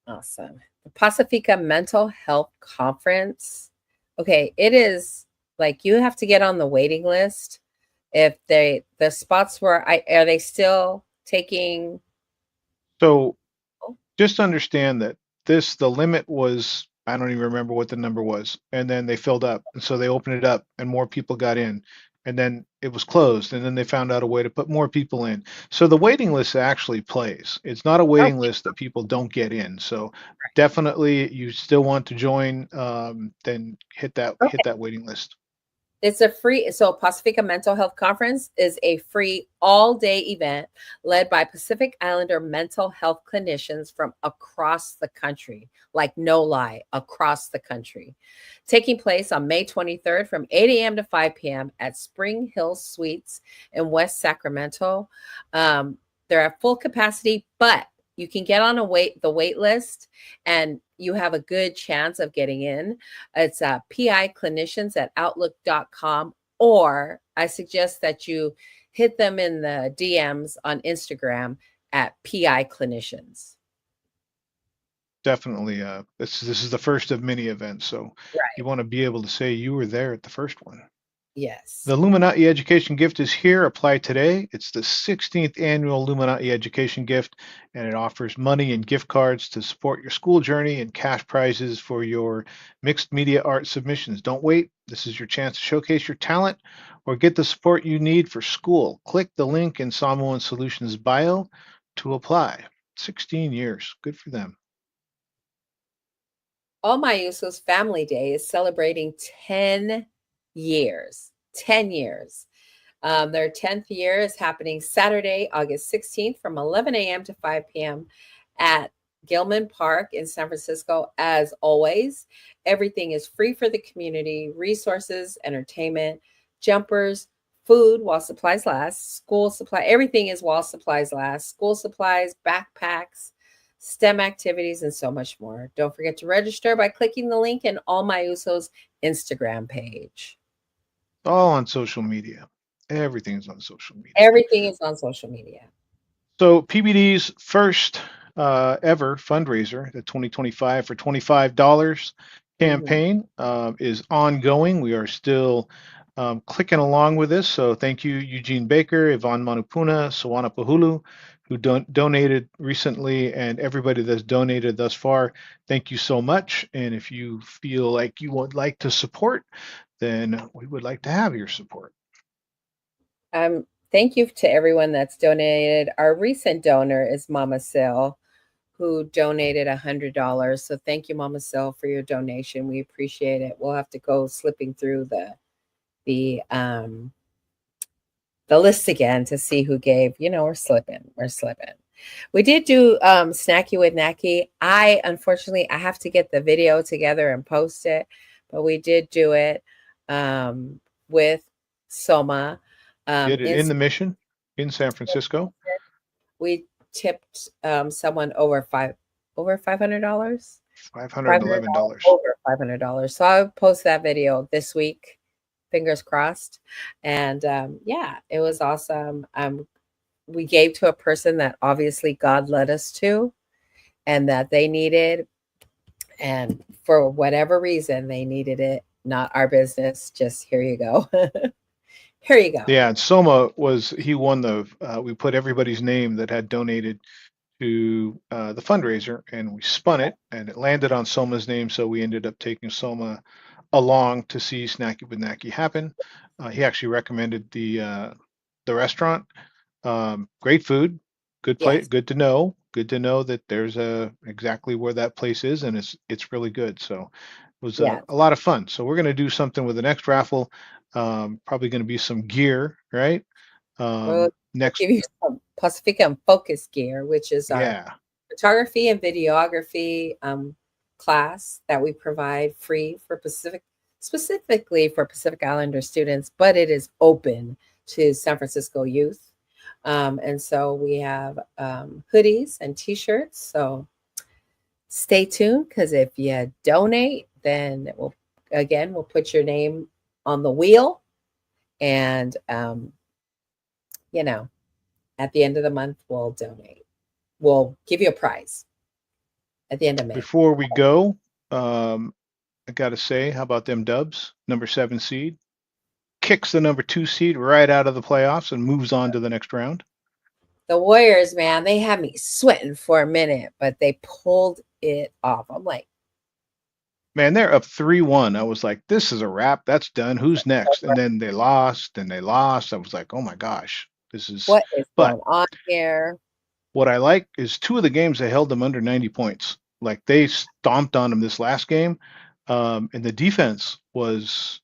Awesome. The Pasifika Mental Health Conference. Okay, it is like you have to get on the waiting list. If the spots are they still taking? So just understand that the limit was, I don't even remember what the number was. And then they filled up. And so they opened it up and more people got in. And then it was closed. And then they found out a way to put more people in. So the waiting list actually plays. It's not a waiting list that people don't get in. So definitely you still want to join, then hit that waiting list. It's a free, so Pasifika Mental Health Conference is a free all-day event led by Pacific Islander mental health clinicians from across the country, like no lie, across the country. Taking place on May 23rd from 8 a.m. to 5 p.m. at Spring Hill Suites in West Sacramento. They're at full capacity, but you can get on the wait list and you have a good chance of getting in. It's piclinicians@outlook.com, or I suggest that you hit them in the DMs on Instagram at piclinicians. Definitely. This is the first of many events. So you want to be able to say you were there at the first one. Yes. The Illuminati Education Gift is here. Apply today. It's the 16th annual Illuminati Education Gift, and it offers money and gift cards to support your school journey and cash prizes for your mixed media art submissions. Don't wait. This is your chance to showcase your talent or get the support you need for school. Click the link in Samoan Solutions bio to apply. 16 years. Good for them. All My Usos Family Day is celebrating 10 years. 10 years. Their 10th year is happening Saturday, August 16th from 11 a.m. to 5 p.m. at Gilman Park in San Francisco. As always, everything is free for the community, resources, entertainment, jumpers, food while supplies last, school supply, everything is while supplies last, school supplies, backpacks, STEM activities, and so much more. Don't forget to register by clicking the link in All My Uso's Instagram page. All on social media. Everything's on social media. Everything is on social media. So PBD's first ever fundraiser, the 2025 for $25 campaign, is ongoing. We are still clicking along with this. So thank you, Eugene Baker, Yvonne Manupuna, Sawana Pahulu, who donated recently, and everybody that's donated thus far. Thank you so much. And if you feel like you would like to support, then we would like to have your support. Thank you to everyone that's donated. Our recent donor is Mama Sil, who donated $100. So thank you, Mama Sil, for your donation. We appreciate it. We'll have to go slipping through the list again to see who gave. You know, we're slipping. We did do Snacky with Nacky. Unfortunately, I have to get the video together and post it, but we did do it with Soma. Did it in the Mission in San Francisco. We tipped someone over $500. $511. Over $500. So I'll post that video this week. Fingers crossed. And yeah, it was awesome. We gave to a person that obviously God led us to and that they needed. And for whatever reason, they needed it. Not our business. Just here you go. Here you go. Yeah, and Soma he won we put everybody's name that had donated to the fundraiser, and we spun it, and it landed on Soma's name, so we ended up taking Soma along to see Snacky with Nacky happen. He actually recommended the restaurant. Great food, good place, Yes. Good to know. Good to know that there's exactly where that place is, and it's really good. So it was a lot of fun. So we're going to do something with the next raffle. Probably going to be some gear, right? We'll Next, give you some Pasifika and Focus gear, which is our photography and videography class that we provide free for specifically for Pacific Islander students, but it is open to San Francisco youth. And so we have hoodies and t-shirts. So stay tuned, because if you donate, then we'll put your name on the wheel, and at the end of the month we'll donate. We'll give you a prize at the end of May. Before we go, I gotta say, how about them Dubs? Number 7 seed kicks the number 2 seed right out of the playoffs and moves on to the next round. The Warriors, man, they had me sweating for a minute, but they pulled it off. I'm like, man, they're up 3-1. I was like, this is a wrap. That's done. Who's next? And then they lost. I was like, oh my gosh, this is what is going on here? What I like is 2 of the games they held them under 90 points. Like, they stomped on them this last game, and the defense was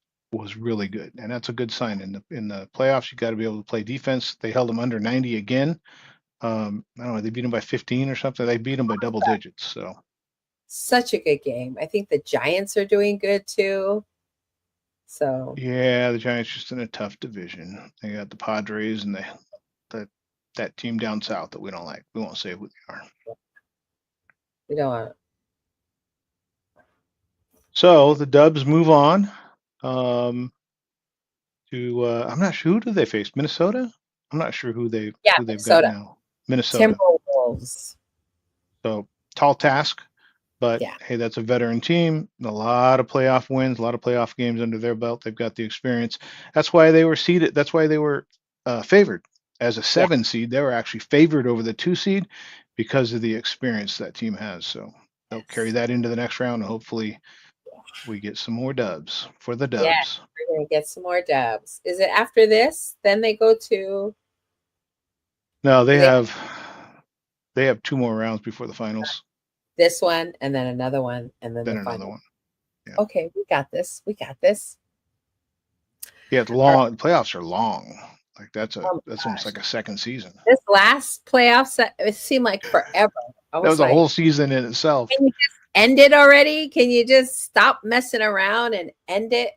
really good, and that's a good sign. In the playoffs, you got to be able to play defense. They held them under 90 again. I don't know, they beat them by 15 or something. They beat them by double digits. So. Such a good game. I think the Giants are doing good too. So yeah, the Giants just in a tough division. They got the Padres and that team down south that we don't like. We won't say who they are. We don't want. So the Dubs move on to I'm not sure, who do they face? Minnesota? I'm not sure who they've got now. Minnesota. Timberwolves. So tall task. But hey, that's a veteran team. A lot of playoff wins, a lot of playoff games under their belt. They've got the experience. That's why they were seeded. That's why they were favored as a 7 seed. They were actually favored over the 2 seed because of the experience that team has. So they'll carry that into the next round, and hopefully we get some more dubs for the Dubs. Yeah, we're gonna get some more dubs. Is it after this? Then they go to. No, they have 2 more rounds before the finals. This one, and then another one, and then the another final one. Yeah. Okay, we got this. Yeah, it's long. Playoffs are long. Like that's Oh my almost gosh. like a second season. This last playoffs, it seemed like forever. I That was was a like, whole season in itself. can you just end it already? Can you just stop messing around and end it?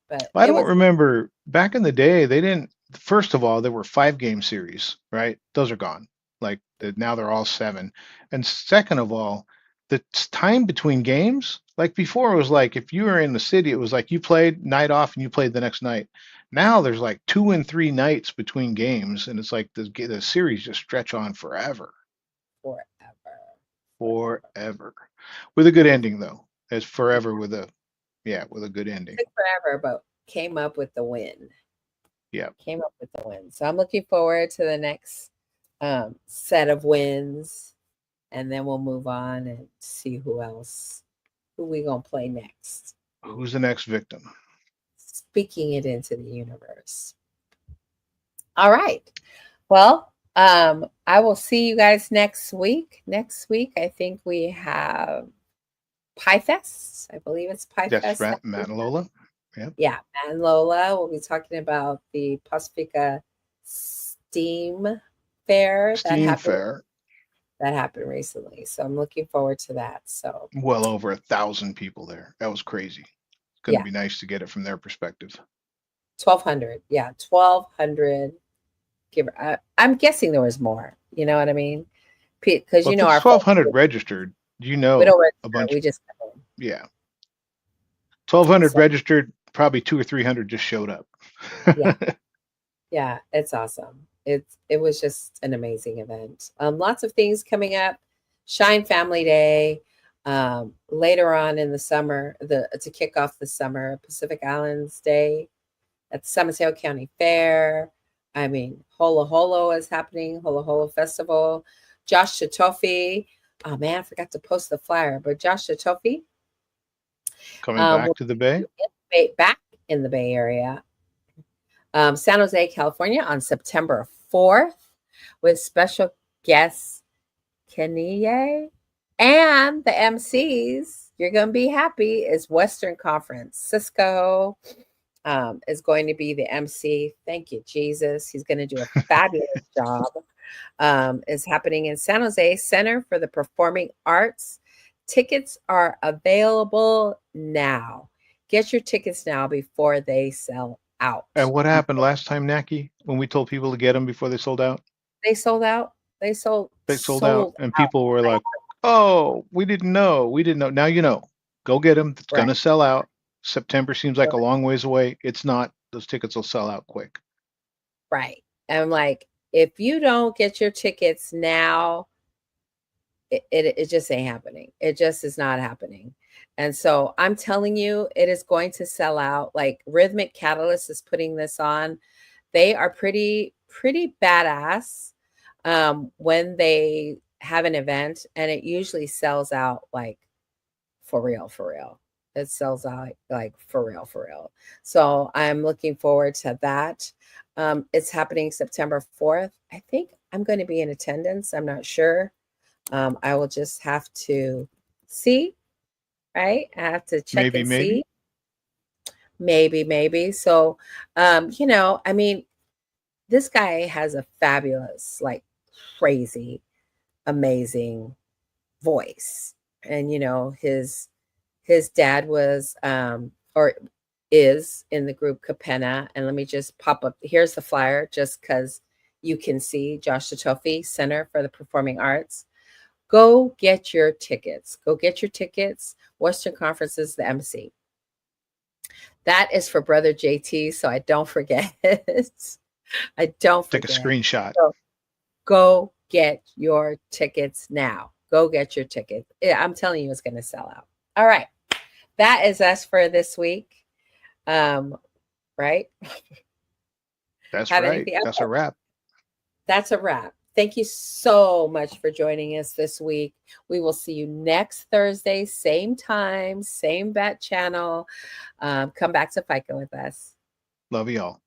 But I it don't was remember back in the day. They didn't. First of all, there were 5 game series, right? Those are gone. Like now they're all 7. And second of all, the time between games, like before, it was like if you were in the city, it was like you played night off and you played the next night. Now there's like 2 and 3 nights between games, and it's like the series just stretch on forever, forever. forever, with a good ending though. As forever with a with a good ending. Took forever, but came up with the win. Yeah. Came up with the win. So I'm looking forward to the next set of wins, and then we'll move on and see who we gonna play next. Who's the next victim? Speaking it into the universe. All right. Well, I will see you guys next week. Next week, I think we have Pie Fest. I believe it's Pie That's Fest. right, Matt and Lola. Yep. Yeah, Matt and Lola. We'll be talking about the Pasifika Steam Fair that happened recently. So I'm looking forward to that. So Well over 1,000 people there. That was crazy. It's going to be nice to get it from their perspective. 1,200. Yeah, 1,200. I'm guessing there was more. You know what I mean? Because Well, you know if our it's 1,200 registered. You know, we don't register, a bunch. we just Yeah. 1,200 registered. Probably 200 or 300 just showed up. Yeah, it's awesome. It was just an amazing event. Lots of things coming up. Shine Family Day. Later on in the summer, to kick off the summer, Pacific Islands Day at the San Mateo County Fair. I mean, Holo Holo is happening. Holo Holo Festival. Josh Chitofi. Oh man, I forgot to post the flyer, but Josh Chitofi coming back to the Bay. Back in the Bay Area. San Jose, California on September 4th with special guests Kanye and the MCs. You're going to be happy is Western Conference. Cisco is going to be the MC. Thank you, Jesus. He's going to do a fabulous job. Is happening in San Jose Center for the Performing Arts. Tickets are available now. Get your tickets now before they sell out. And what happened last time, Naki, when we told people to get them before they sold out? They sold out. They sold out. And people were like, oh, we didn't know. We didn't know. Now you know. Go get them. It's going to sell out. September seems like a long ways away. It's not. Those tickets will sell out quick. Right. I'm like, if you don't get your tickets now, it just ain't happening. It just is not happening. And so I'm telling you, it is going to sell out. Like Rhythmic Catalyst is putting this on. They are pretty badass when they have an event, and it usually sells out like for real. It sells out like for real. So I'm looking forward to that. It's happening September 4th. I think I'm going to be in attendance. I'm not sure. I will just have to see, right? I have to check and see. Maybe. So, I mean, this guy has a fabulous, like crazy, amazing voice. And, his dad was, or is in the group Capena. And let me just pop up. Here's the flyer just because you can see Josh Chitofi, Center for the Performing Arts. Go get your tickets. Western Conference is the MC. That is for Brother JT, so I don't forget it. Take a screenshot. So go get your tickets now. Go get your tickets. I'm telling you, it's going to sell out. All right. That is us for this week. Right? That's right. That's a wrap. That's a wrap. Thank you so much for joining us this week. We will see you next Thursday, same time, same bat channel. Come back to FICA with us. Love y'all.